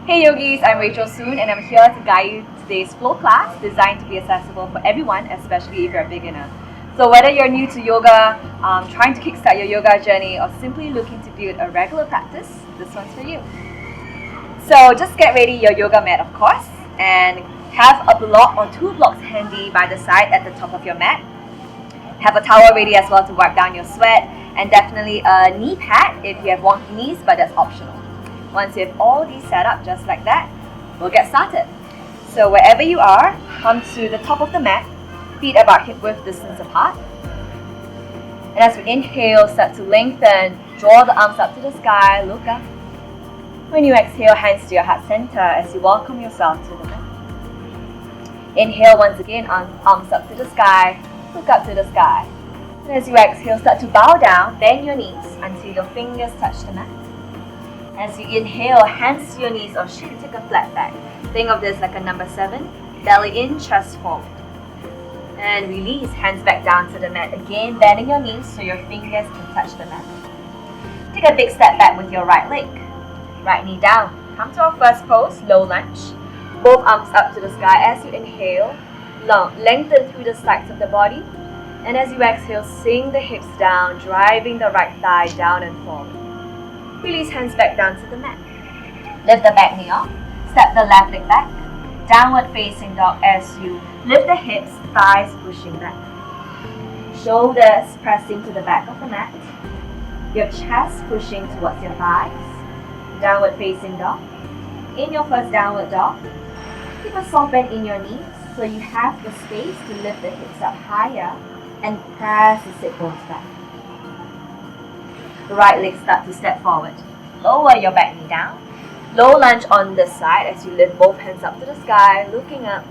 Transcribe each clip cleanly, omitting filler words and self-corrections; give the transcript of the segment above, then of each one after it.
Hey yogis, I'm Rachel Soon and I'm here to guide you today's flow class designed to be accessible for everyone, especially if you're a beginner. So whether you're new to yoga, trying to kickstart your yoga journey, or simply looking to build a regular practice, this one's for you. So just get ready your yoga mat, of course, and have a block or 2 blocks handy by the side at the top of your mat. Have a towel ready as well to wipe down your sweat, and definitely a knee pad if you have wonky knees, but that's optional. Once you have all these set up just like that, we'll get started. So wherever you are, come to the top of the mat, feet about hip width distance apart. And as we inhale, start to lengthen, draw the arms up to the sky, look up. When you exhale, hands to your heart center as you welcome yourself to the mat. Inhale once again, arms up to the sky, look up to the sky. And as you exhale, start to bow down, bend your knees until your fingers touch the mat. As you inhale, hands to your knees or shin, take a flat back. Think of this like a number 7, belly in, chest forward. And release, hands back down to the mat. Again, bending your knees so your fingers can touch the mat. Take a big step back with your right leg. Right knee down. Come to our first pose, low lunge. Both arms up to the sky as you inhale. Lengthen through the sides of the body. And as you exhale, sink the hips down, driving the right thigh down and forward. Release, hands back down to the mat. Lift the back knee up. Step the left leg back. Downward facing dog as you lift the hips, thighs pushing back. Shoulders pressing to the back of the mat. Your chest pushing towards your thighs. Downward facing dog. In your first downward dog, keep a soft bend in your knees so you have the space to lift the hips up higher and press the sit bones back. Right leg start to step forward. Lower your back knee down. Low lunge on the side as you lift both hands up to the sky, looking up.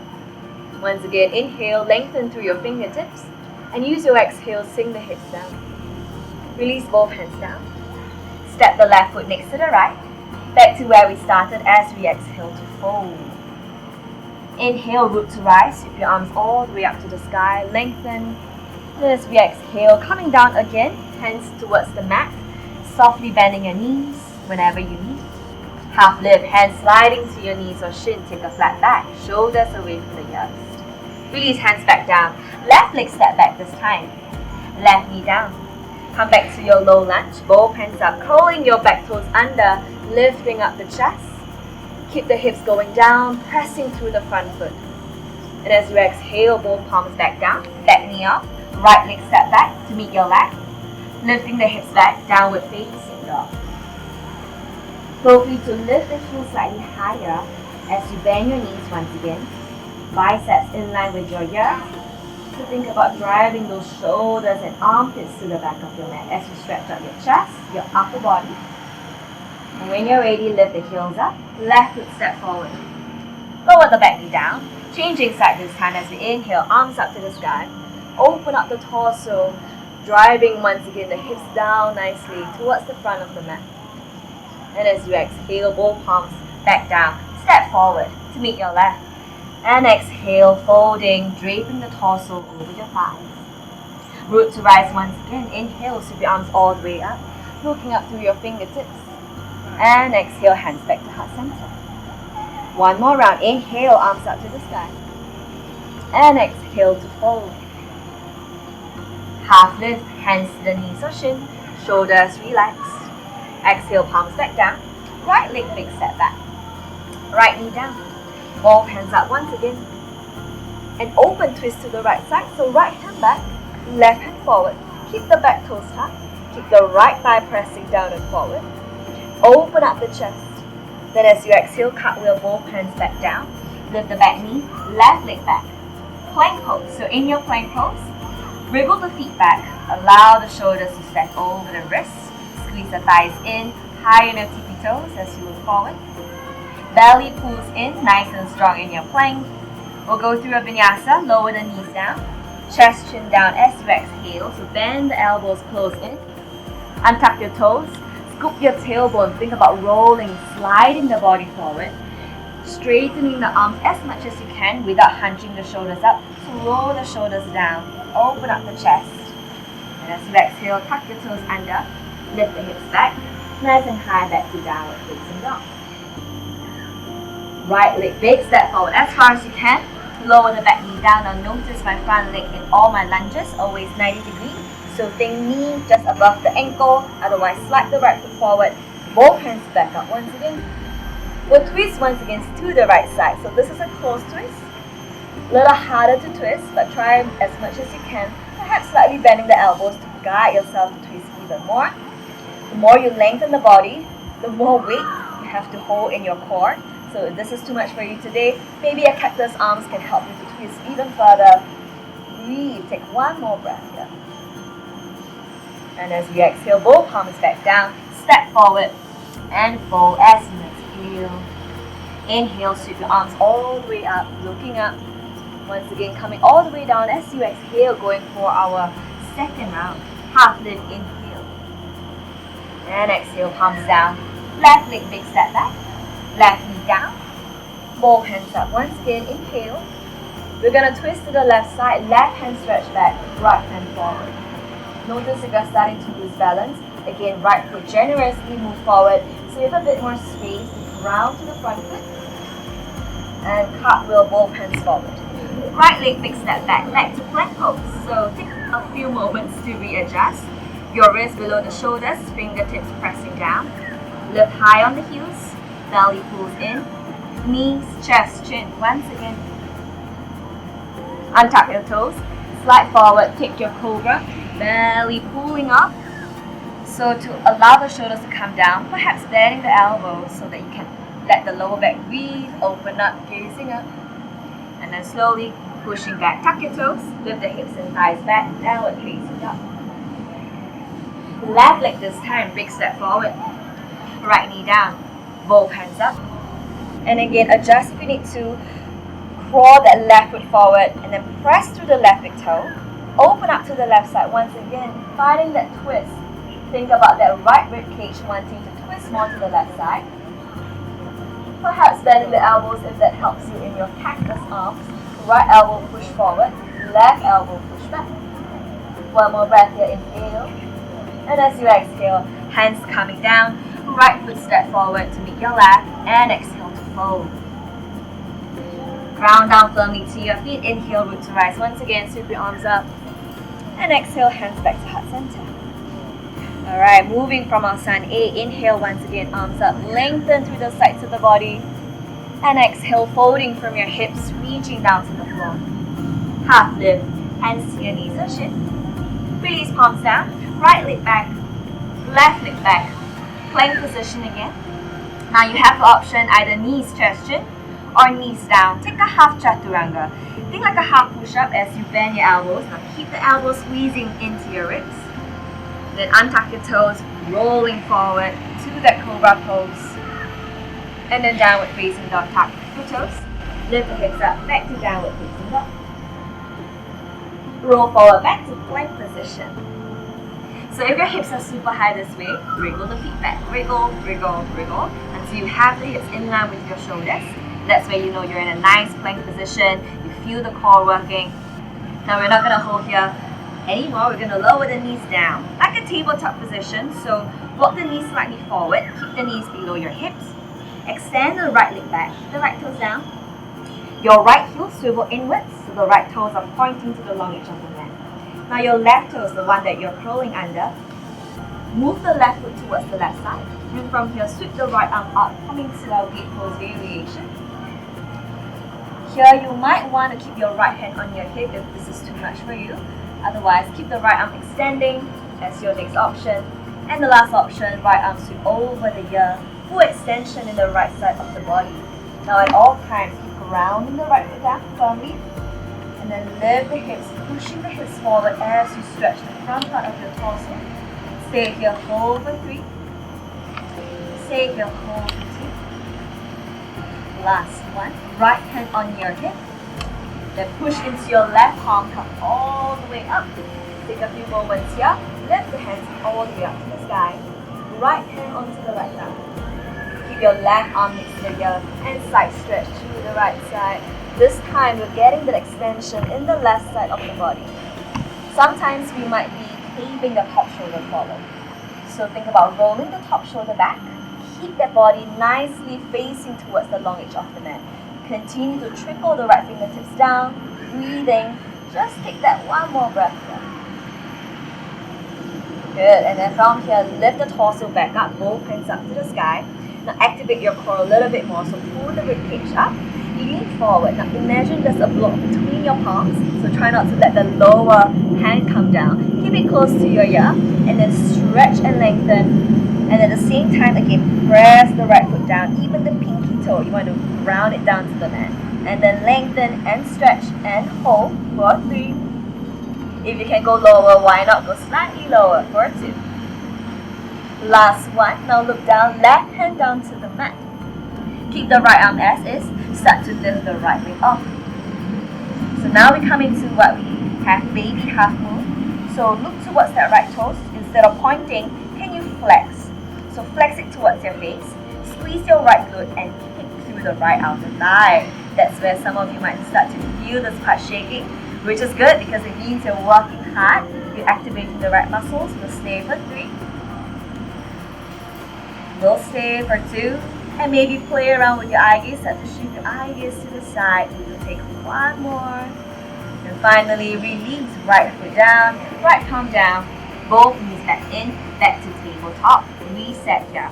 Once again, inhale, lengthen through your fingertips, and use your exhale, sink the hips down. Release both hands down. Step the left foot next to the right, back to where we started as we exhale to fold. Inhale, root to rise, sweep your arms all the way up to the sky, lengthen. As we exhale, coming down again, hands towards the mat, softly bending your knees whenever you need. Half lift, hands sliding to your knees or shin, take a flat back, shoulders away from the ears. Release, hands back down. Left leg step back this time. Left knee down. Come back to your low lunge, both hands up, curling your back toes under, lifting up the chest. Keep the hips going down, pressing through the front foot. And as you exhale, both palms back down, back knee up, right leg step back to meet your left. Lifting the hips back, downward facing dog. Feel free to lift the heels slightly higher as you bend your knees once again. Biceps in line with your ears. So think about driving those shoulders and armpits to the back of your mat as you stretch out your chest, your upper body. And when you're ready, lift the heels up. Left foot step forward. Lower the back knee down. Changing side this time as we inhale, arms up to the sky. Open up the torso, driving once again the hips down nicely towards the front of the mat. And as you exhale, both palms back down, step forward to meet your left. And exhale, folding, draping the torso over your thighs. Root to rise once again. Inhale, sweep your arms all the way up, looking up through your fingertips. And exhale, hands back to heart center. One more round. Inhale, arms up to the sky. And exhale to fold. Half lift, hands to the knees or shin, shoulders relaxed. Exhale, palms back down. Right leg, big step back. Right knee down. Both hands up once again. An open twist to the right side. So right hand back, left hand forward. Keep the back toes tucked. Keep the right thigh pressing down and forward. Open up the chest. Then as you exhale, cartwheel both hands back down. Lift the back knee, left leg back. Plank pose. So in your plank pose, wriggle the feet back. Allow the shoulders to stack over the wrists. Squeeze the thighs in, high on your tippy toes as you move forward. Belly pulls in, nice and strong in your plank. We'll go through a vinyasa, lower the knees down. Chest chin down as you exhale, so bend the elbows close in. Untuck your toes, scoop your tailbone, think about rolling, sliding the body forward. Straightening the arms as much as you can without hunching the shoulders up. So roll the shoulders down, open up the chest. And as you exhale, tuck your toes under. Lift the hips back, nice and high back to downward facing dog. Right leg big step forward as far as you can. Lower the back knee down. Now notice my front leg in all my lunges, always 90 degrees. So think knee just above the ankle. Otherwise, slide the right foot forward. Both hands back up once again. We'll twist once again to the right side. So this is a close twist. A little harder to twist, but try as much as you can. Perhaps slightly bending the elbows to guide yourself to twist even more. The more you lengthen the body, the more weight you have to hold in your core. So if this is too much for you today, maybe a cactus arms can help you to twist even further. Breathe. Take one more breath here. And as you exhale, both palms back down. Step forward and fold as you exhale. Inhale, sweep your arms all the way up, looking up. Once again, coming all the way down as you exhale, going for our second round. Half lift, inhale. And exhale, palms down. Left leg, big step back. Left knee down. Both hands up. Once again, inhale. We're going to twist to the left side. Left hand stretch back, right hand forward. Notice if you're starting to lose balance. Again, right foot generously move forward. So you have a bit more space. Round to the front foot. And cartwheel both hands forward. Right leg, big step back. Back to plank pose. So take a few moments to readjust. Your wrists below the shoulders. Fingertips pressing down. Lift high on the heels. Belly pulls in. Knees, chest, chin. Once again. Untuck your toes. Slide forward. Take your cobra. Belly pulling up. So to allow the shoulders to come down, perhaps bending the elbows so that you can let the lower back breathe, open up, gazing up. And then slowly pushing back. Tuck your toes. Lift the hips and thighs back. Downward facing dog. Left leg this time. Big step forward. Right knee down. Both hands up. And again, adjust if you need to. Crawl that left foot forward and then press through the left big toe. Open up to the left side once again, finding that twist. Think about that right rib cage wanting to twist more to the left side. Perhaps bending the elbows if that helps you in your cactus arms. Right elbow push forward, left elbow push back. One more breath here, inhale. And as you exhale, hands coming down, right foot step forward to meet your left, and exhale to fold. Ground down firmly to your feet. Inhale, root to rise. Once again, sweep your arms up. And exhale, hands back to heart center. Alright, moving from our sun A. Inhale, once again, arms up. Lengthen through the sides of the body. And exhale, folding from your hips, reaching down to the floor. Half lift, hands to your knees or shin. Release palms down. Right leg back. Left leg back. Plank position again. Now you have the option either knees, chest, chin, or knees down. Take a half chaturanga. Think like a half push-up as you bend your elbows. Now keep the elbows squeezing into your ribs. Then untuck your toes, rolling forward to that cobra pose. And then downward facing dog. Tuck your toes. Lift the hips up, back to downward facing dog. Roll forward back to plank position. So if your hips are super high this way, wriggle the feet back. Wriggle, wriggle, wriggle. Until you have the hips in line with your shoulders. That's where you know you're in a nice plank position. You feel the core working. Now we're not going to hold here anymore. We're going to lower the knees down. Like a tabletop position. So walk the knees slightly forward. Keep the knees below your hips. Extend the right leg back. Keep the right toes down. Your right heel swivel inwards. So the right toes are pointing to the long edge of the mat. Now your left toe is the one that you're crawling under. Move the left foot towards the left side. And from here, sweep the right arm up, coming to our gate pose variation. Here, you might want to keep your right hand on your hip if this is too much for you. Otherwise, keep the right arm extending as your next option. And the last option, right arm sweep over the ear. Full extension in the right side of the body. Now at all times, keep grounding the right foot down firmly. And then lift the hips, pushing the hips forward as you stretch the front part of your torso. Stay here, hold for 3. Stay here, hold for 2. Last one. Right hand on your hip. Then push into your left palm, come all the way up. Take a few moments here. Lift the hands all the way up to the sky. Right hand onto the right thigh. Keep your left arm next together and side stretch to the right side. This time we're getting that extension in the left side of the body. Sometimes we might be caving the top shoulder forward. So think about rolling the top shoulder back, keep that body nicely facing towards the long edge of the mat. Continue to trickle the right fingertips down, breathing. Just take that one more breath here. Good, and then from here, lift the torso back up, both hands up to the sky. Now activate your core a little bit more, so pull the ribcage up. Lean forward. Now imagine there's a block between your palms, so try not to let the lower hand come down. Keep it close to your ear, and then stretch and lengthen. And at the same time, again, press the right foot down, even the pinky toe. You want to ground it down to the mat. And then lengthen and stretch and hold for 3. If you can go lower, why not go slightly lower for 2. Last one. Now look down, left hand down to the mat. Keep the right arm as is. Start to lift the right leg off. So now we come into what we have baby half moon. So look towards that right toes. Instead of pointing, can you flex? So flex it towards your face. Squeeze your right glute and kick through the right outer thigh. That's where some of you might start to feel this part shaking, which is good because it means you're working hard. You're activating the right muscles. We'll stay for 3. We'll stay for 2. And maybe play around with your eye gaze. Start to shift your eye gaze to the side. We'll take 1 more. And finally, release. Right foot down, right palm down. Both knees back in, back to tabletop. Reset here.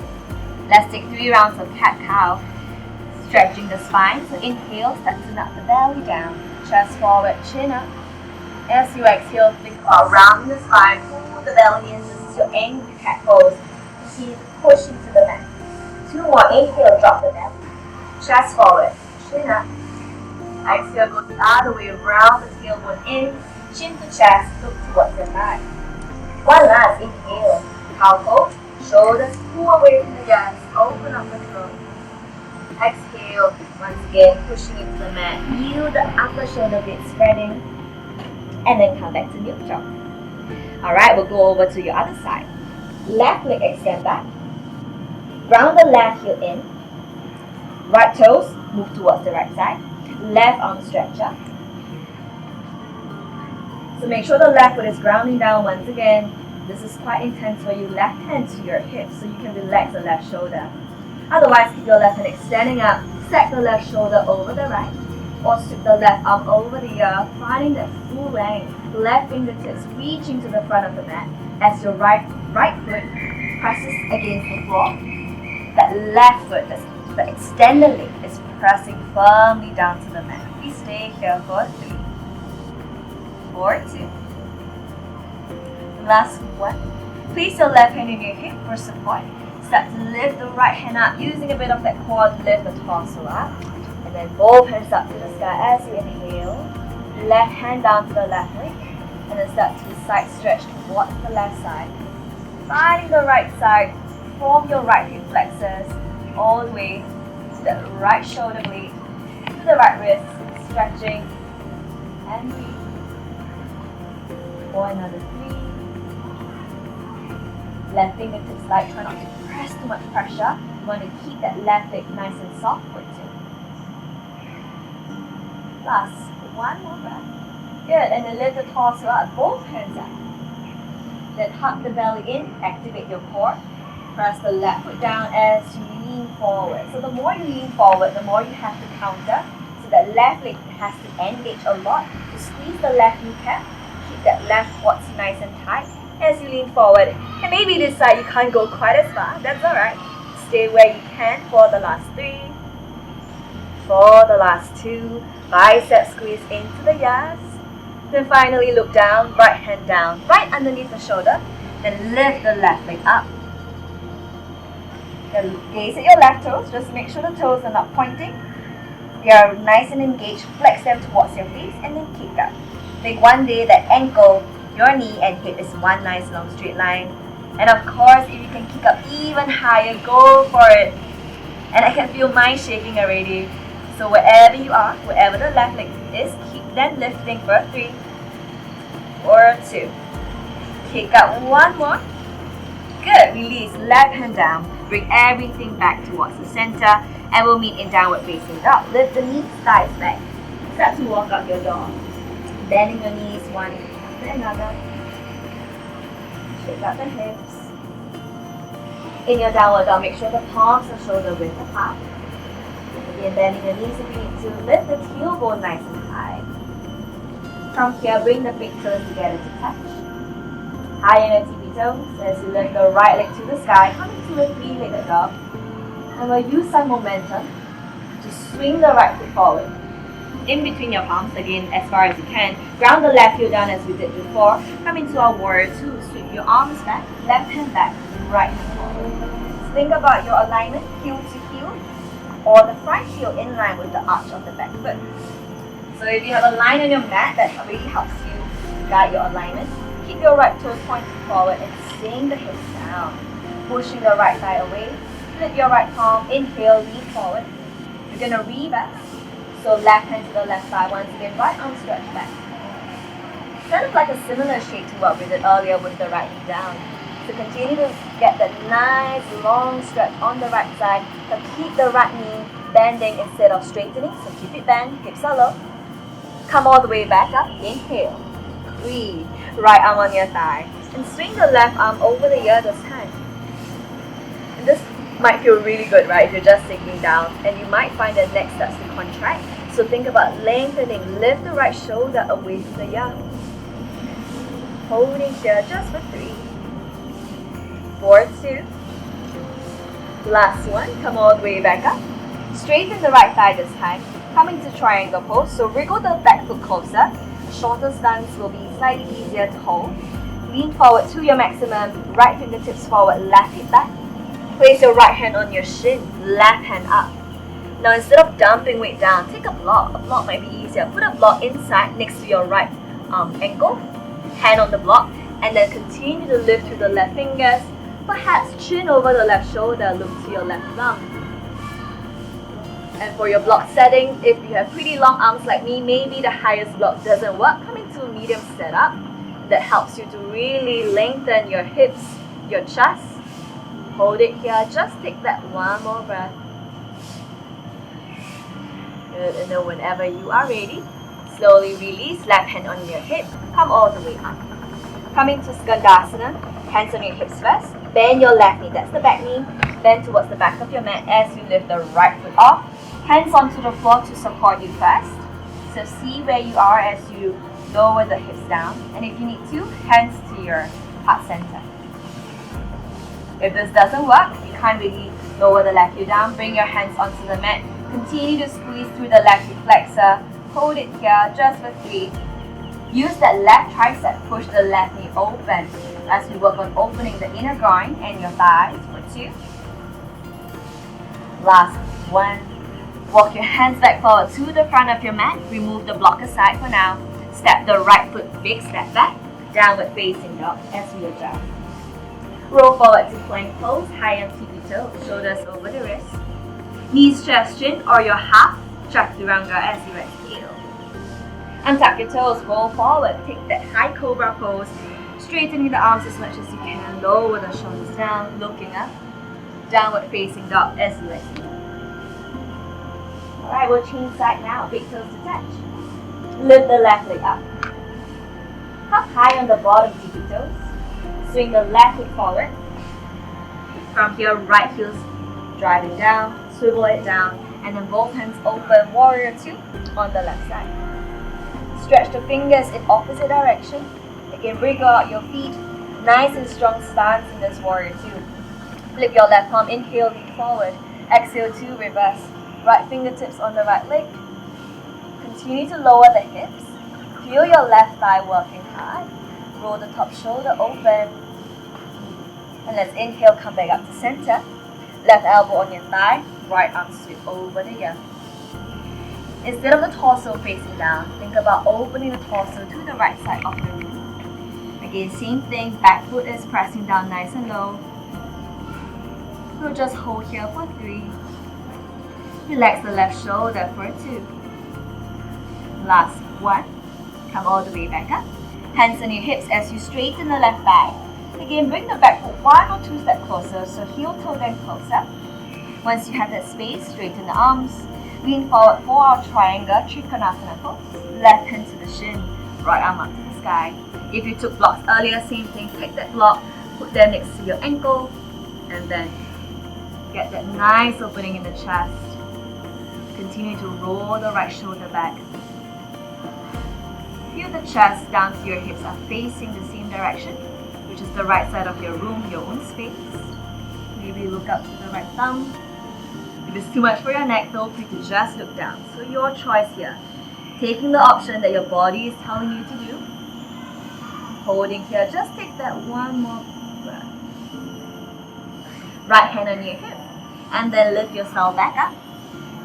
Let's take 3 rounds of cat-cow. Stretching the spine. So inhale, start to knock the belly down. Chest forward, chin up. As you exhale, think about rounding the spine. Pull the belly in. This is your angry cat pose. Keep pushing to the mat. 2 more. Inhale, drop the belly. Chest forward, chin up. Exhale, go the other way. Round the tailbone in. Chin to chest. Look towards your back. One last. Inhale. Cow pose. Shoulders pull away from the ears. Open up the throat. Exhale. Once again, pushing into the mat. Feel the upper shoulder blade spreading. And then come back to neutral. Alright, we'll go over to your other side. Left leg extend back. Ground the left heel in. Right toes move towards the right side. Left arm stretcher. So make sure the left foot is grounding down once again. This is quite intense for you. Left hand to your hips so you can relax the left shoulder. Otherwise, keep your left hand extending up. Stack the left shoulder over the right. Or sweep the left arm over the ear, finding that full length. Left fingertips reaching to the front of the mat as your right foot presses against the floor. That left foot, the extended leg, is pressing firmly down to the mat. We stay here for 3, 4, 2. Last one. Place your left hand in your hip for support. Start to lift the right hand up, using a bit of that core to lift the torso up. And then both hands up to the sky as you inhale. Left hand down to the left leg. And then start to side stretch towards the left side. Finding the right side. Form your right hip flexors all the way to the right shoulder blade, to the right wrist, stretching and breathe. For another 3. Left fingertips light, try not to press too much pressure. You want to keep that left leg nice and soft for 2. Last, 1 more breath. Good, and then lift the torso up, both hands up. Then hug the belly in, activate your core. Press the left foot down as you lean forward. So the more you lean forward, the more you have to counter. So that left leg has to engage a lot to squeeze the left kneecap. Keep that left quads nice and tight as you lean forward. And maybe this side you can't go quite as far. That's alright. Stay where you can for the last 3. For the last 2. Bicep squeeze into the ears. Then finally look down, right hand down, right underneath the shoulder. Then lift the left leg up. Then gaze at your left toes. Just make sure the toes are not pointing. They are nice and engaged. Flex them towards your face and then kick up. Make one day that ankle, your knee and hip is one nice long straight line. And of course, if you can kick up even higher, go for it. And I can feel mine shaking already. So wherever you are, wherever the left leg is, keep them lifting for 3, 4, 2. Kick up 1 more. Good. Release. Left hand down. Bring everything back towards the center. And we'll meet in downward facing dog. Lift the knees, thighs back. Start to walk out your dog. Bending your knees one after another. Shake out the hips. In your downward dog, make sure the palms and shoulder width apart. Again, bending your knees if you need to. Lift the tailbone nice and high. From here, bring the big toes together to touch. High on your tippy toes as you lift the right leg to the sky, coming to a three-legged dog. And we'll use some momentum to swing the right foot forward. In between your palms, again, as far as you can. Ground the left heel down as we did before. Come into our warrior two. Sweep your arms back, left hand back, right hand forward. So think about your alignment, heel to heel, or the front heel in line with the arch of the back foot. So if you have a line on your mat, that really helps you guide your alignment. Keep your right toes pointed forward and sink the hips down. Pushing the right thigh away. Flip your right palm, inhale, lean forward. You're going to reverse. So left hand to the left thigh. Once again, right arm stretch back. Kind of like a similar shape to what we did earlier with the right knee down. So continue to get that nice long stretch on the right side. But keep the right knee bending instead of straightening. So keep it bent, hips are low. Come all the way back up. Inhale. Breathe. Right arm on your thigh. And swing the left arm over the ear this time. And this might feel really good, right? If you're just sinking down. And you might find the neck starts to contract. So think about lengthening. Lift the right shoulder away from the ear. Holding here just for 3, 4, 2. Last one. Come all the way back up. Straighten the right thigh this time. Coming to triangle pose. So wriggle the back foot closer. Shorter stance will be slightly easier to hold. Lean forward to your maximum. Right fingertips forward, left hip back. Place your right hand on your shin, left hand up. Now instead of dumping weight down, take a block. A block might be easier. Put a block inside next to your right ankle. Hand on the block. And then continue to lift through the left fingers. Perhaps chin over the left shoulder, look to your left thumb. And for your block setting, if you have pretty long arms like me, maybe the highest block doesn't work. Come into a medium setup. That helps you to really lengthen your hips, your chest. Hold it here. Just take that one more breath. Good. And then whenever you are ready, slowly release. Left hand on your hip. Come all the way up. Coming to Skandasana. Hands on your hips first. Bend your left knee. That's the back knee. Bend towards the back of your mat as you lift the right foot off. Hands onto the floor to support you first. So see where you are as you lower the hips down. And if you need to, hands to your heart center. If this doesn't work, you can't really lower the left heel down. Bring your hands onto the mat. Continue to squeeze through the left hip flexor. Hold it here just for 3. Use that left tricep. Push the left knee open as we work on opening the inner groin and your thighs for 2. Last 1. Walk your hands back forward to the front of your mat. Remove the block aside for now. Step the right foot, big step back. Downward facing dog as we adjust. Roll forward to plank pose, high on tippy toe, shoulders over the wrist. Knees, chest, chin, or your half chaturanga as you exhale. Untuck your toes, roll forward, take that high cobra pose, straightening the arms as much as you can, lower the shoulders down, looking up. Downward facing dog as you exhale. Alright, we'll change side now, big toes to touch. Lift the left leg up. Hop high on the bottom tippy toes. Swing the left foot forward. From here, right heel's driving down, swivel it down, and then both hands open, warrior 2 on the left side. Stretch the fingers in opposite direction. Again, wriggle out your feet. Nice and strong stance in this warrior 2. Flip your left palm, inhale, lean forward. Exhale 2, reverse. Right fingertips on the right leg. Continue to lower the hips. Feel your left thigh working hard. Roll the top shoulder open. And let's inhale, come back up to center. Left elbow on your thigh, right arm sweep over the ear. Instead of the torso facing down, think about opening the torso to the right side of the room. Again, same thing, back foot is pressing down nice and low. We'll just hold here for 3. Relax the left shoulder for 2. Last 1. Come all the way back up. Hands on your hips as you straighten the left thigh. Again, bring the back foot 1 or 2 steps closer, so heel toe then closer. Once you have that space, straighten the arms. Lean forward for our triangle, Trikonasana pose. Left hand to the shin, right arm up to the sky. If you took blocks earlier, same thing, take that block, put them next to your ankle, And then get that nice opening in the chest. Continue to roll the right shoulder back. Feel the chest down to your hips are facing the same direction, which is the right side of your room, your own space. Maybe look up to the right thumb. If it's too much for your neck, feel free to just look down. So your choice here. Taking the option that your body is telling you to do. Holding here, just take that one more breath. Right hand on your hip. And then lift yourself back up.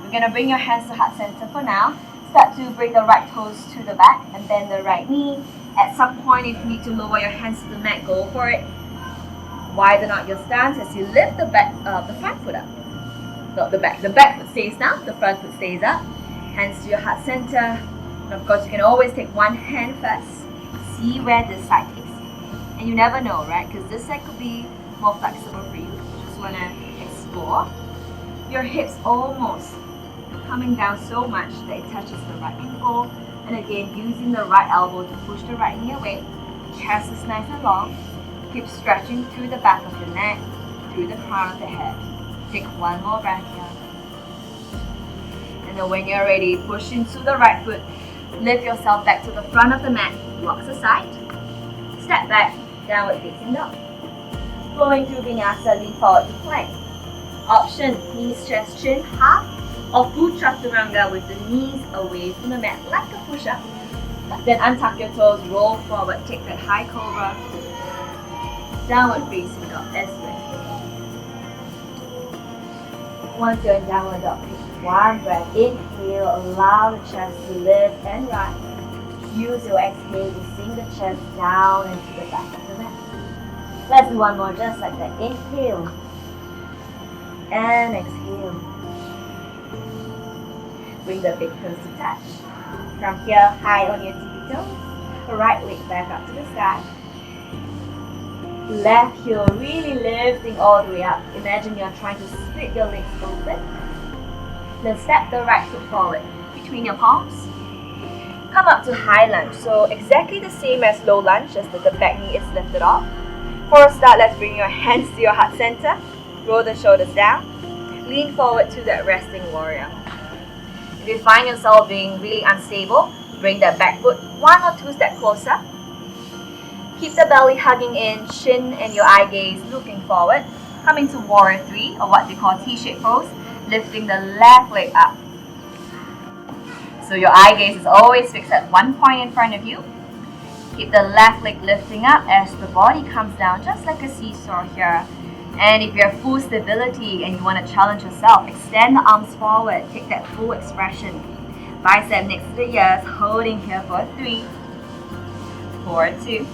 You're going to bring your hands to heart center for now. Start to bring the right toes to the back and bend the right knee. At some point, if you need to lower your hands to the mat, go for it. Widen out your stance as you lift the front foot up. Not the back. The back foot stays down, the front foot stays up. Hands to your heart center. And of course, you can always take one hand first. See where this side takes you. And you never know, right? Because this side could be more flexible for you. Just want to explore. Your hips almost coming down so much that it touches the right ankle. And again, using the right elbow to push the right knee away. Chest is nice and long. Keep stretching through the back of your neck, through the crown of the head. Take one more breath here. And then when you're ready, push into the right foot. Lift yourself back to the front of the mat. Blocks aside. Step back, downward facing dog. Flowing through Vinyasa, lean forward to plank. Option, knees, chest, chin, half or full chaturanga with the knees away from the mat like a push-up. Then untuck your toes, roll forward, take that high cobra. Downward facing dog as well. Once you're in downward dog, take one breath. Inhale, allow the chest to lift and rise. Use your exhale to sink the chest down into the back of the mat. Let's do one more just like that. Inhale and exhale. Bring the big toes to touch. From here, high on your tippy toes. Right leg back up to the sky. Left heel really lifting all the way up. Imagine you're trying to split your legs open. Then step the right foot forward between your palms. Come up to high lunge. So exactly the same as low lunge, just that the back knee is lifted off. For a start, let's bring your hands to your heart center. Roll the shoulders down. Lean forward to that resting warrior. If you find yourself being really unstable, bring that back foot 1 or 2 steps closer. Keep the belly hugging in, chin and your eye gaze looking forward. Come into warrior 3, or what they call T-shaped pose, lifting the left leg up. So your eye gaze is always fixed at one point in front of you. Keep the left leg lifting up as the body comes down, just like a seesaw here. And if you have full stability and you want to challenge yourself, extend the arms forward, take that full expression. Bicep next to the ears, holding here for 3, 4, 2.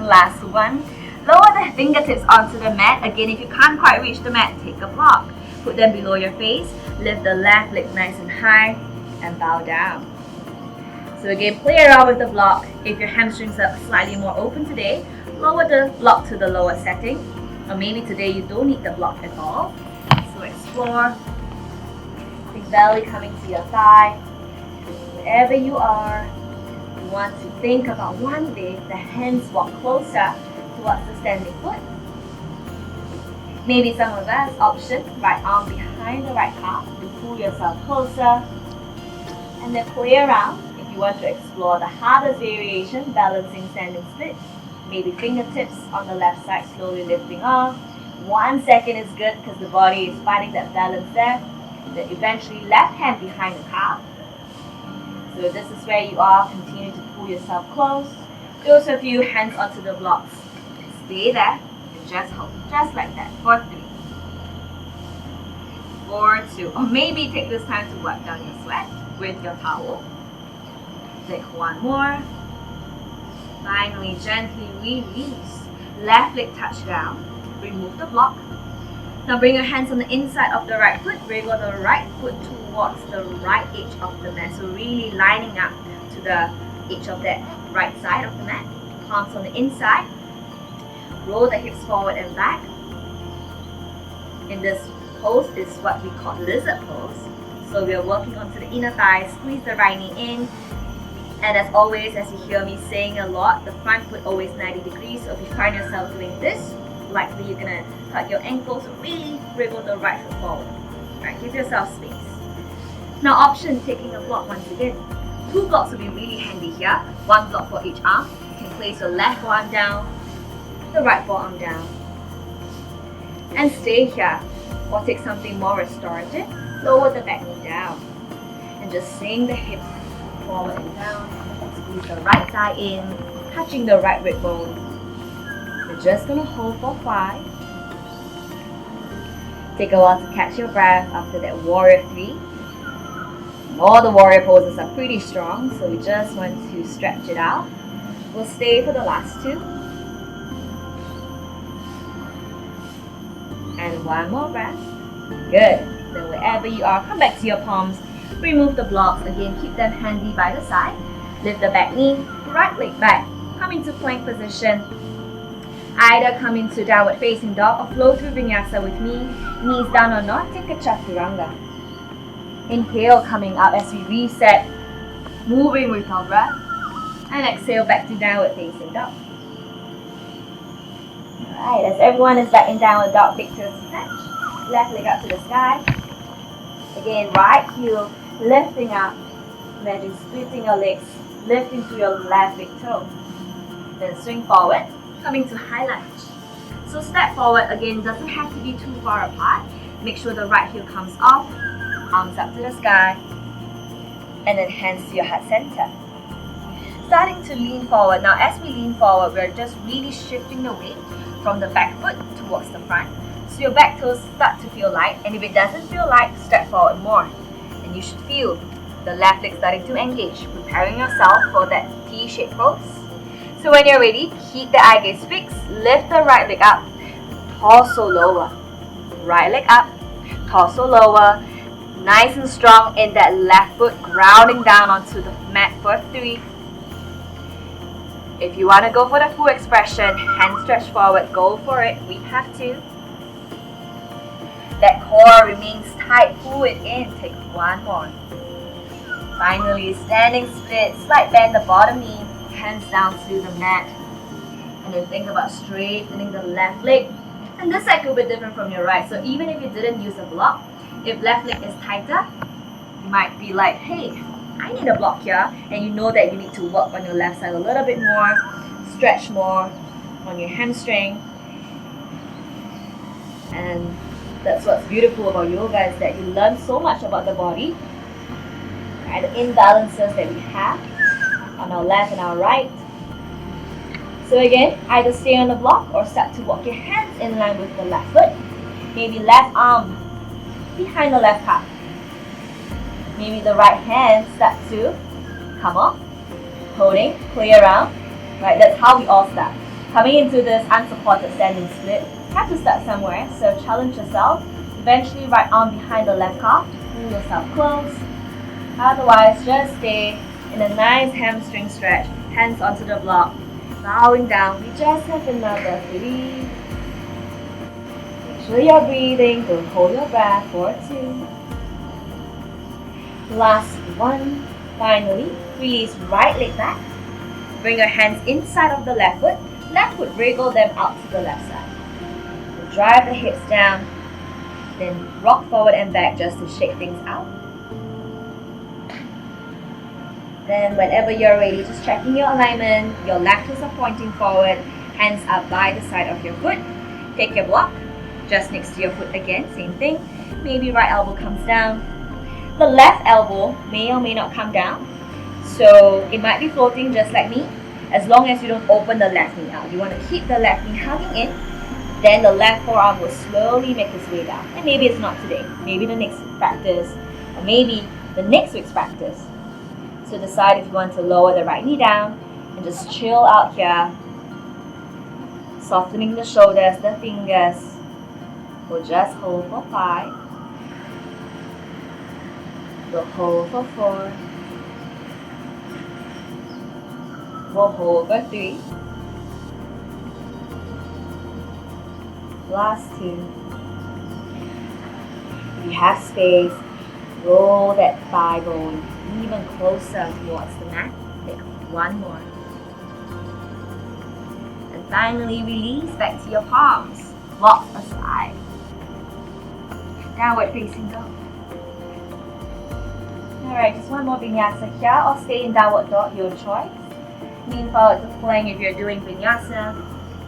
Last one. Lower the fingertips onto the mat. Again, if you can't quite reach the mat, take a block. Put them below your face. Lift the left leg nice and high and bow down. So again, play around with the block. If your hamstrings are slightly more open today, lower the block to the lower setting. Or maybe today you don't need the block at all. So explore. Big belly coming to your thigh. Wherever you are, you want to think about one day the hands walk closer towards the standing foot. Maybe some of us option right arm behind the right calf to pull yourself closer. And then play around. If you want to explore the hardest variation, balancing standing split. Maybe fingertips on the left side slowly lifting off. 1 second is good because the body is finding that balance there. Then eventually left hand behind the calf. So this is where you are. Continue to pull yourself close. Those of you hands onto the blocks. Stay there and just hold. Just like that. For 3, 4, 2. Or maybe take this time to wipe down your sweat with your towel. Take one more. Finally, gently release. Left leg touch down. Remove the block. Now bring your hands on the inside of the right foot. Wriggle the right foot towards the right edge of the mat. So really lining up to the edge of that right side of the mat. Palms on the inside. Roll the hips forward and back. In this pose is what we call lizard pose. So we are working onto the inner thigh. Squeeze the right knee in. And as always, as you hear me saying a lot, the front foot always 90 degrees. So if you find yourself doing this, likely you're gonna hurt your ankles, so really wriggle the right foot forward. Alright, give yourself space. Now option, taking a block once again. 2 blocks will be really handy here. 1 block for each arm. You can place your left forearm down, the right forearm down. And stay here. Or take something more restorative. Lower the back knee down. And just swing the hips forward and down. Squeeze the right thigh in, touching the right rib bone. We're just gonna hold for 5. Take a while to catch your breath after that warrior 3. All the warrior poses are pretty strong, so we just want to stretch it out. We'll stay for the last 2. And 1 more breath. Good. Then wherever you are, come back to your palms. Remove the blocks. Again, keep them handy by the side. Lift the back knee, right leg back. Come into plank position. Either come into downward facing dog or flow through vinyasa with me. Knees down or not, take a chaturanga. Inhale, coming up as we reset, moving with our breath. And exhale back to downward facing dog. Alright, as everyone is back in downward dog, big toes stretch. Left leg up to the sky. Again, right heel lifting up. Imagine splitting your legs, lifting through your left big toe. Then swing forward, coming to high lunge. So step forward, again, doesn't have to be too far apart. Make sure the right heel comes off, arms up to the sky, and then hands to your heart center. Starting to lean forward. Now as we lean forward, we're just really shifting the weight from the back foot towards the front. So your back toes start to feel light, and if it doesn't feel light, step forward more. And you should feel the left leg starting to engage, preparing yourself for that T-shaped pose. So when you're ready, keep the eye gaze fixed, lift the right leg up, torso lower. Right leg up, torso lower, nice and strong in that left foot, grounding down onto the mat for 3. If you want to go for the full expression, hand stretch forward, go for it. We have to. That core remains tight, pull it in, take 1 more. Finally, standing split, slight bend the bottom knee, hands down to the mat. And then think about straightening the left leg. And this side could be different from your right, so even if you didn't use a block, if left leg is tighter, you might be like, hey, I need a block here, and you know that you need to work on your left side a little bit more, stretch more on your hamstring. And that's what's beautiful about yoga, is that you learn so much about the body, right? The imbalances that we have on our left and our right. So again, either stay on the block or start to walk your hands in line with the left foot. Maybe left arm behind the left calf. Maybe the right hand start to come off, holding, play around. Right, that's how we all start. Coming into this unsupported standing split, have to start somewhere, so challenge yourself. Eventually, right arm behind the left calf, pull yourself close. Otherwise, just stay in a nice hamstring stretch, hands onto the block, bowing down. We just have another 3. Make sure you're breathing, don't hold your breath for 2. Last 1. Finally, release right leg back. Bring your hands inside of the left foot wriggle them out to the left side. So drive the hips down, then rock forward and back just to shake things out. Then whenever you're ready, just checking your alignment, your left toes are pointing forward, hands up by the side of your foot. Take your block, just next to your foot again, same thing. Maybe right elbow comes down. The left elbow may or may not come down, so it might be floating just like me, as long as you don't open the left knee out. You want to keep the left knee hugging in, then the left forearm will slowly make its way down. And maybe it's not today, maybe the next practice, or maybe the next week's practice. So decide if you want to lower the right knee down and just chill out here, softening the shoulders, the fingers. We'll just hold for 5. We'll hold for 4. We'll hold for 3. Last 2. If you have space, roll that thigh bone even closer towards the mat. Take 1 more. And Finally release back to your palms. Walk aside. Downward facing dog. Alright, just one more vinyasa here, or stay in downward dog, your choice. Lean forward to plank if you're doing vinyasa.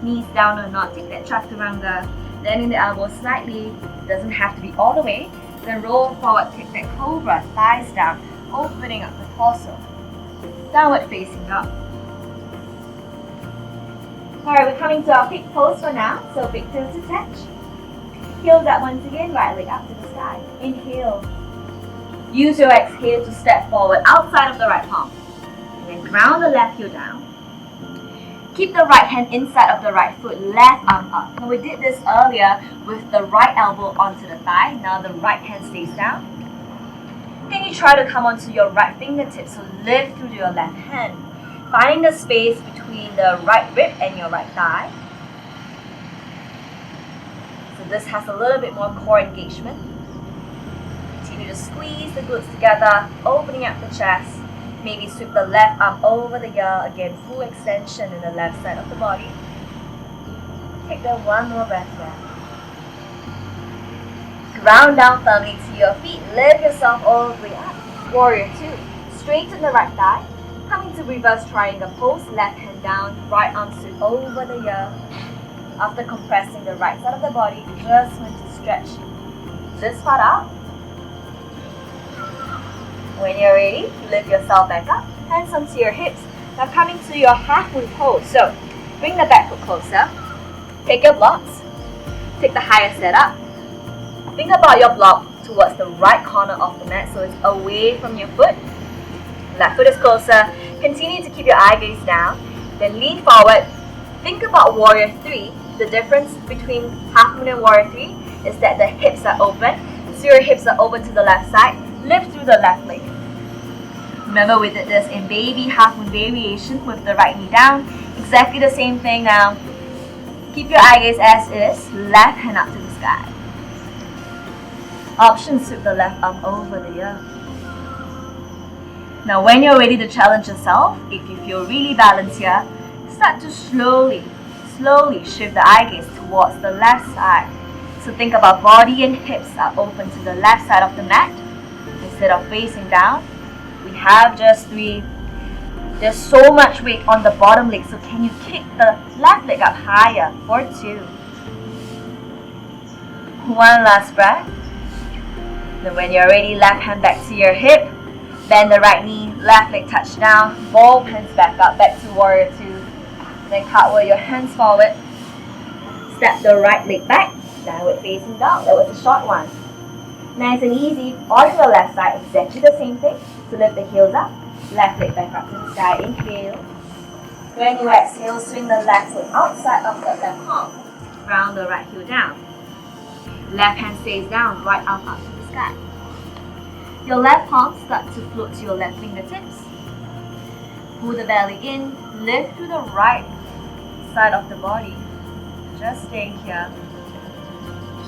Knees down or not, take that chaturanga. Bending the elbows slightly, doesn't have to be all the way. Then roll forward, take that cobra, thighs down, opening up the torso. Downward facing dog. Alright, we're coming to our peak pose for now, so big toes to touch. Heels up once again, right leg up to the sky. Inhale. Use your exhale to step forward outside of the right palm. And then ground the left heel down. Keep the right hand inside of the right foot, left arm up. Now we did this earlier with the right elbow onto the thigh. Now the right hand stays down. Then you try to come onto your right fingertips, so lift through your left hand. Find the space between the right rib and your right thigh. So this has a little bit more core engagement. Continue to squeeze the glutes together, opening up the chest. Maybe sweep the left arm over the ear. Again, full extension in the left side of the body. Take that one more breath there. Ground down firmly to your feet. Lift yourself all the way up. Warrior 2. Straighten the right thigh. Coming to reverse triangle pose. Left hand down. Right arm sweep over the ear. After compressing the right side of the body, just want to stretch this part out. When you're ready, lift yourself back up, hands onto your hips. Now coming to your half moon pose. So bring the back foot closer. Take your blocks. Take the highest set up. Think about your block towards the right corner of the mat, so it's away from your foot. Left foot is closer. Continue to keep your eye gaze down. Then lean forward. Think about Warrior 3. The difference between half moon and Warrior 3 is that the hips are open. So your hips are open to the left side. Lift through the left leg. Remember we did this in baby half moon variation with the right knee down. Exactly the same thing now. Keep your eye gaze as is. Left hand up to the sky. Option, sweep the left arm over the ear. Now when you're ready to challenge yourself, if you feel really balanced here, start to slowly shift the eye gaze towards the left side. So think about body and hips are open to the left side of the mat. Instead of facing down, we have just 3. There's so much weight on the bottom leg, so can you kick the left leg up higher for 2? One last breath. Then when you're ready, left hand back to your hip. Bend the right knee, left leg touch down. Both hands back up, back to Warrior 2. Then cartwheel your hands forward. Step the right leg back. Downward facing dog. That was a short one. Nice and easy, onto the left side, exactly the same thing. So lift the heels up, left leg back up to the sky, inhale. When you exhale, swing the left foot outside of the left palm. Round the right heel down. Left hand stays down, right arm up to the sky. Your left palm starts to float to your left fingertips. Pull the belly in, lift through the right side of the body. Just staying here.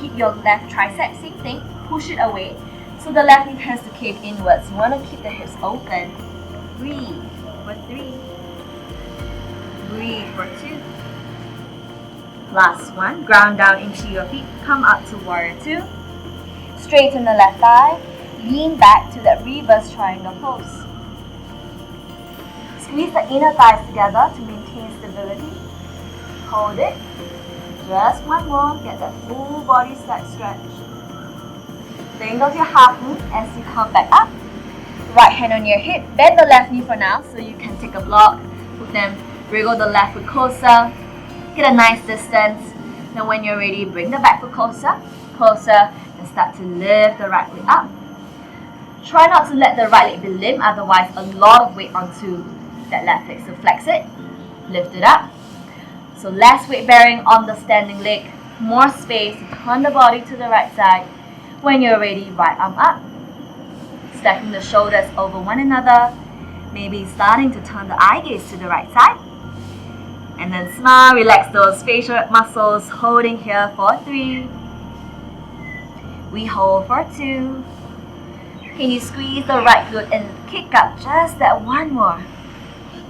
Keep your left tricep, same thing. Push it away, so the left knee tends to cave inwards. You want to keep the hips open. Breathe for 3. Breathe for 2. Last one. Ground down into your feet. Come up to Warrior 2. Straighten the left thigh. Lean back to that reverse triangle pose. Squeeze the inner thighs together to maintain stability. Hold it. Just one more. Get that full body side stretch. Think of your half moon as you come back up. Right hand on your hip. Bend the left knee for now so you can take a block. Put them, wriggle the left foot closer. Get a nice distance. Then when you're ready, bring the back foot closer, and start to lift the right leg up. Try not to let the right leg be limp, otherwise a lot of weight onto that left leg. So flex it, lift it up. So less weight bearing on the standing leg. More space to turn the body to the right side. When you're ready, right arm up. Stacking the shoulders over one another. Maybe starting to turn the eye gaze to the right side. And then smile, relax those facial muscles. Holding here for 3. We hold for 2. Can you squeeze the right glute and kick up just that one more?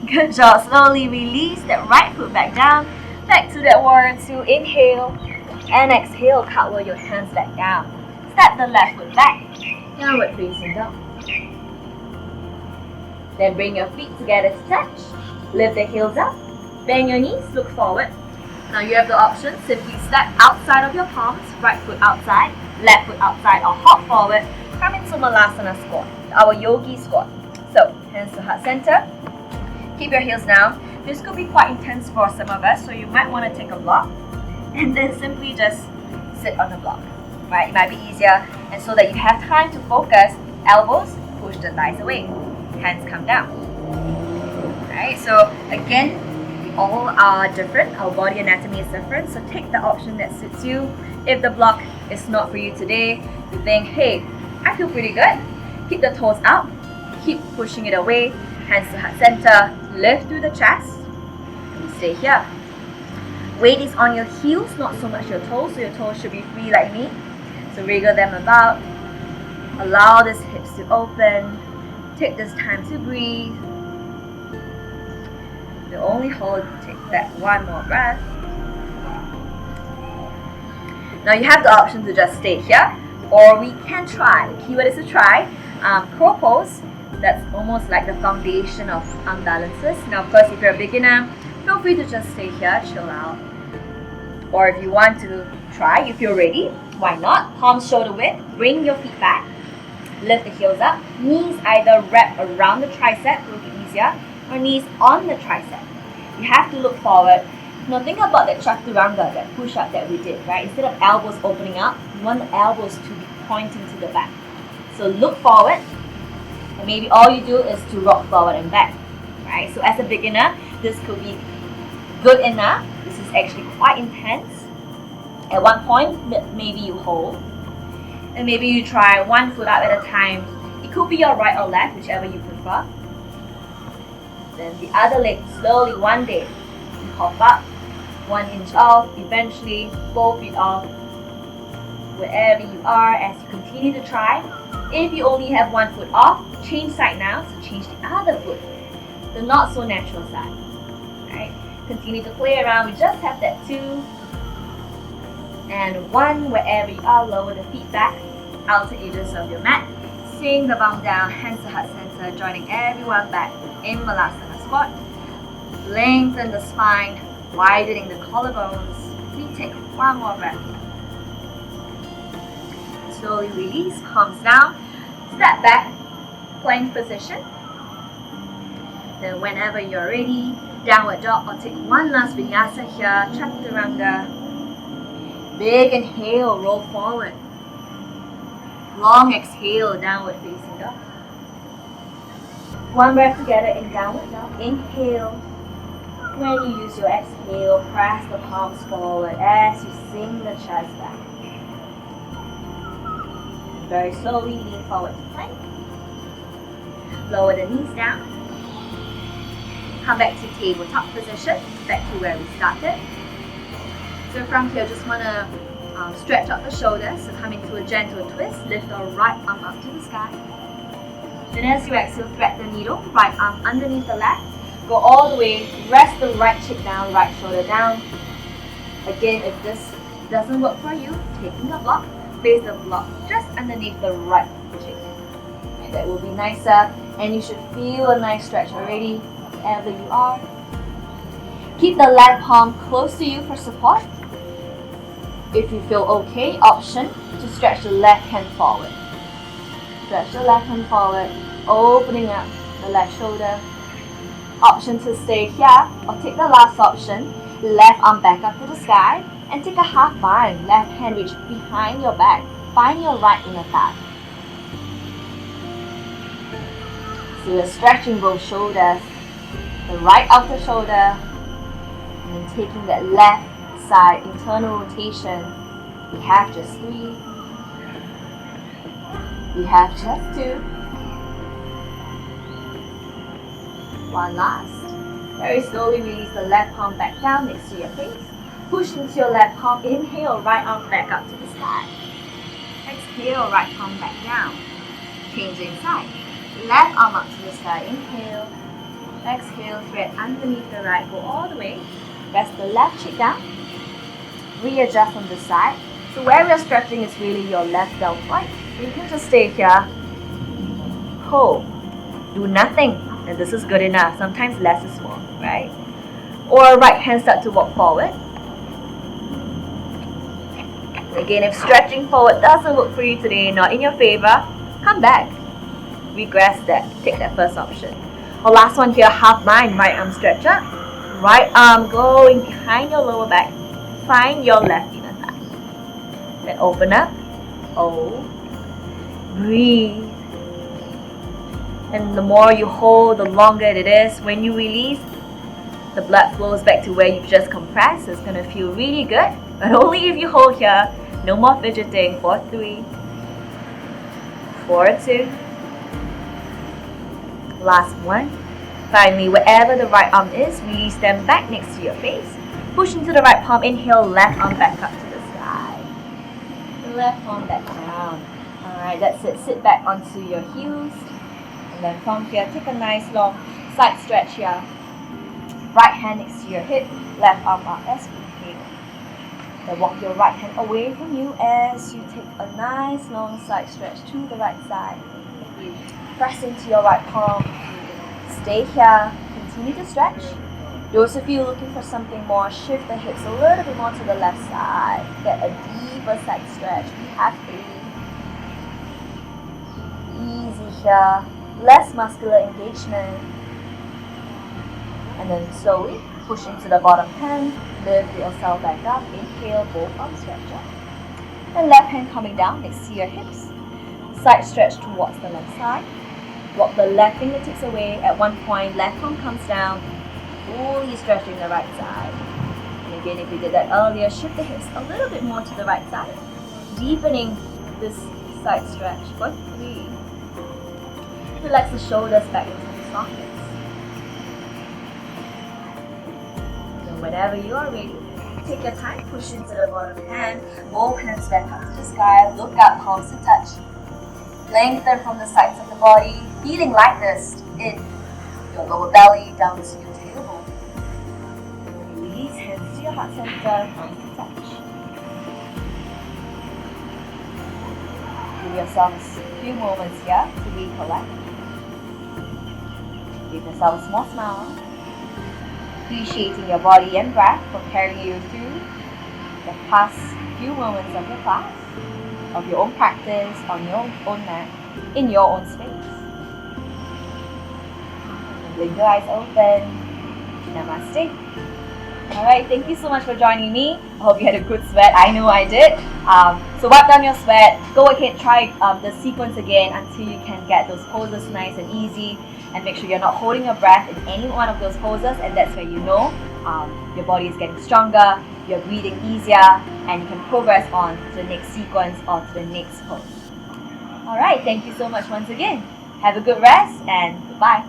Good job. Slowly release that right foot back down. Back to that warrior two. Inhale and exhale. Cartwheel your hands back down. Step the left foot back. Downward facing dog. Then bring your feet together to touch. Lift the heels up. Bend your knees. Look forward. Now you have the option. Simply step outside of your palms. Right foot outside. Left foot outside, or hop forward. Come into Malasana squat. Our yogi squat. So hands to heart center. Keep your heels down. This could be quite intense for some of us, so you might want to take a block and then simply just sit on the block. Right? It might be easier, and so that you have time to focus, elbows push the thighs away, hands come down. Right? So again, we all are different. Our body anatomy is different, so take the option that suits you. If the block is not for you today, you think, hey, I feel pretty good. Keep the toes out, keep pushing it away, hands to heart center, lift through the chest, and stay here. Weight is on your heels, not so much your toes, so your toes should be free like me. So wriggle them about, allow these hips to open, take this time to breathe. You only hold, take that one more breath. Now you have the option to just stay here, or we can try. The keyword is to try. Crow pose, that's almost like the foundation of balances. Now of course, if you're a beginner, feel free to just stay here, chill out. Or if you want to try, if you're ready, why not? Palms shoulder width, bring your feet back, lift the heels up, knees either wrap around the tricep, will be easier, or knees on the tricep. You have to look forward. Now think about that chaturanga, that push-up that we did, right? Instead of elbows opening up, you want the elbows to be pointing to the back. So look forward, and maybe all you do is to rock forward and back, right? So as a beginner, this could be good enough. This is actually quite intense. At one point, maybe you hold, and maybe you try one foot up at a time. It could be your right or left, whichever you prefer. Then the other leg, slowly one day, you hop up, 1 inch off, eventually both feet off, wherever you are as you continue to try. If you only have one foot off, change side now, so change the other foot, the not so natural side. Right? Continue to play around. We just have that 2 and 1, wherever you are, lower the feet back, outer edges of your mat. Swing the bum down, hands to heart center, joining everyone back in Malasana squat. Lengthen the spine, widening the collarbones. We take one more breath here. Slowly release, palms down, step back, plank position. Then whenever you're ready, downward dog, or take one last vinyasa here, chaturanga. Big inhale, roll forward. Long exhale, downward facing dog. One breath together in downward dog. Inhale. When you use your exhale, press the palms forward as you sink the chest back. Very slowly lean forward to plank. Lower the knees down. Come back to tabletop position, back to where we started. So from here, just want to stretch out the shoulders. So come into a gentle twist, lift the right arm up to the sky. Then as you exhale, thread the needle, right arm underneath the left. Go all the way, rest the right cheek down, right shoulder down. Again, if this doesn't work for you, taking a block, place the block just underneath the right cheek. And that will be nicer, and you should feel a nice stretch already, wherever you are. Keep the left palm close to you for support. If you feel okay, option to stretch the left hand forward. Stretch the left hand forward, opening up the left shoulder. Option to stay here, or take the last option, left arm back up to the sky, and take a half bind, left hand reach behind your back, find your right inner thigh. So you're stretching both shoulders, the right outer shoulder, and then taking that left side internal rotation. We have just 3. We have just 2. One last. Very slowly release the left palm back down next to your face. Push into your left palm. Inhale, right arm back up to the sky. Exhale, right palm back down. Changing side. Left arm up to the sky. Inhale. Exhale, thread underneath the right. Go all the way. Rest the left cheek down. Readjust on the side. So where we're stretching is really your left deltoid. You can just stay here. Hold. Do nothing. And this is good enough. Sometimes less is more, right? Or right hand start to walk forward. Again, if stretching forward doesn't work for you today, not in your favor, come back. Regress that. Take that first option. Our last one here, half bind, right arm stretcher. Right arm going behind your lower back. Find your left inner thigh. Then open up. Hold. Breathe. And the more you hold, the longer it is. When you release, the blood flows back to where you've just compressed. It's going to feel really good. But only if you hold here. No more fidgeting. 4, 3. 4, 2. Last one. Finally, wherever the right arm is, release them back next to your face. Push into the right palm. Inhale, left arm back up to the sky. Left arm back down. Alright, that's it. Sit back onto your heels. And then from here, take a nice long side stretch here. Right hand next to your hip. Left arm up as we inhale. Then walk your right hand away from you as you take a nice long side stretch to the right side. Press into your right palm. Stay here. Continue to stretch. Those of you looking for something more, shift the hips a little bit more to the left side. Get a deeper side stretch. We have 3. Easy here. Less muscular engagement. And then slowly push into the bottom hand. Lift yourself back up. Inhale, both arms stretch up. And left hand coming down next to your hips. Side stretch towards the left side. Walk the left fingertips away. At one point, left arm comes down. Fully stretching the right side. And again, if we did that earlier, shift the hips a little bit more to the right side. Deepening this side stretch for 3. Relax the shoulders back into the sockets. And whenever you are ready, take your time, push into the bottom hand. Both hands back up to the sky. Look up, palms to touch. Lengthen from the sides of the body, feeling lightness in your lower belly down to your tailbone. Release, hands to your heart center, palms to touch. Give yourself a few moments here to recollect. Give yourself a small smile, appreciating your body and breath for carrying you through the past few moments of your class, of your own practice, on your own mat, in your own space. Blink your eyes open. Namaste. Alright, thank you so much for joining me. I hope you had a good sweat. I know I did. So wipe down your sweat. Go ahead, try the sequence again until you can get those poses nice and easy. And make sure you're not holding your breath in any one of those poses, and that's where you know your body is getting stronger, you're breathing easier, and you can progress on to the next sequence or to the next pose. Alright, thank you so much once again. Have a good rest and goodbye.